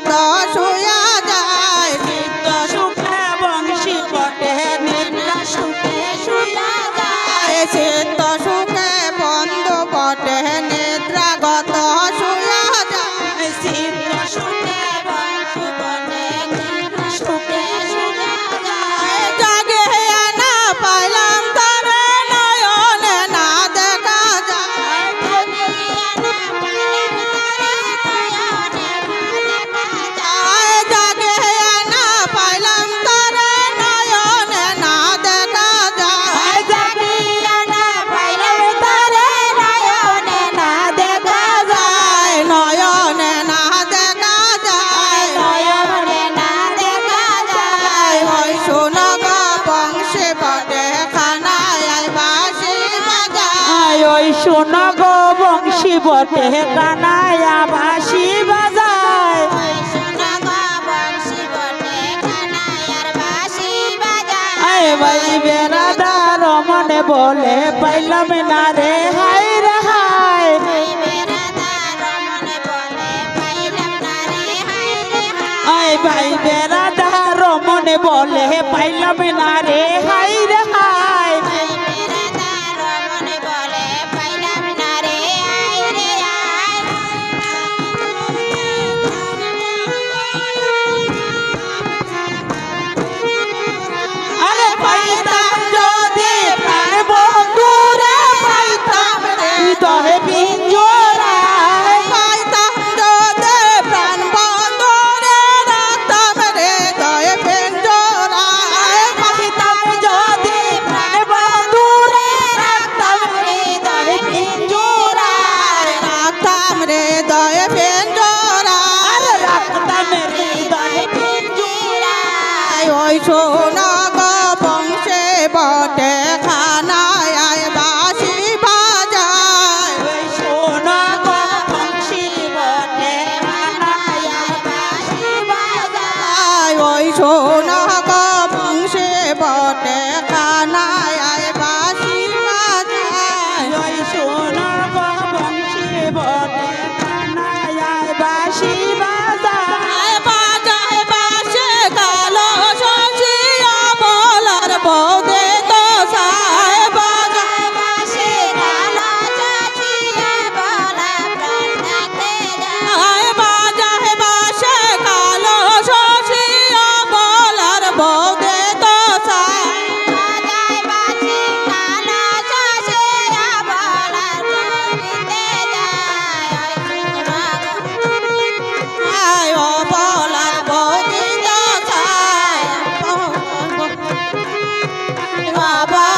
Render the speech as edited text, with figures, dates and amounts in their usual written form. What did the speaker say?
গত শুয়া যায় চিত্ত সুখে বংশী বটে নিদ্রা সুখে শুয়া যায় চিত্ত সুখে বন্ধু বটে নিদ্রাগত শুয়া যায় চিত্ত সুখে বংশী বটে নিদ্রা সুখে শুয়া যায় জাগে না পাইলাম তারে নয়নে না দেখা যায় জাগে না পাইলাম তারে নয়নে না দেখা যায় নয়নে না দেখা যায় ওই শোনো গো বংশী বটে খানায় বাঁশি বাজায় ওই শোনো গো বংশী বটে কানায়া বাঁশি বাজায় ভাই বেড়াদার মনে বলে পাইলাম না রে হাই রে হাই ভাই বেড়াদার মনে বলে পাইলাম না রে হাই রে হাই আরে পাইতাম যদি প্রাণ বন্ধু রে পাইতাম হৃদয়ে পিঞ্জরায় পাইতাম যদি প্রাণ বন্ধু রে রাখতাম হৃদয়ে পিঞ্জরায় পাইতাম যদি প্রাণ বন্ধু রে রাখতাম হৃদয়ে পিঞ্জরায় রাখতাম হৃদয়ে পিঞ্জরায় আরে রাখতাম হৃদয়ে পিঞ্জরায় ওই শোনো গো বংশী বটে খানায় বাঁশি বাজায় ওই শোনো গো বংশী বটে কানায়া বাঁশি বাজায় ওই শোনো গো বংশী বটে খানায় বাঁশি বাজায় ওই শোনো গো বংশী বটে কানায়া বাঁশি বাজায় বাজায় বাঁশি কালো শশিয়া বলার বৌদে তো সায় বাজায় বাঁশি কালো চাচিয়া বলা প্রাণ রাখতে যায় বাজায় বাঁশি কালো শশিয়া বলার বৌদে তো সায় বাজায় বাঁশি কালো চাচিয়া বলা প্রাণ দিতে যায় ও বলার বৌদি তো সায় বাবা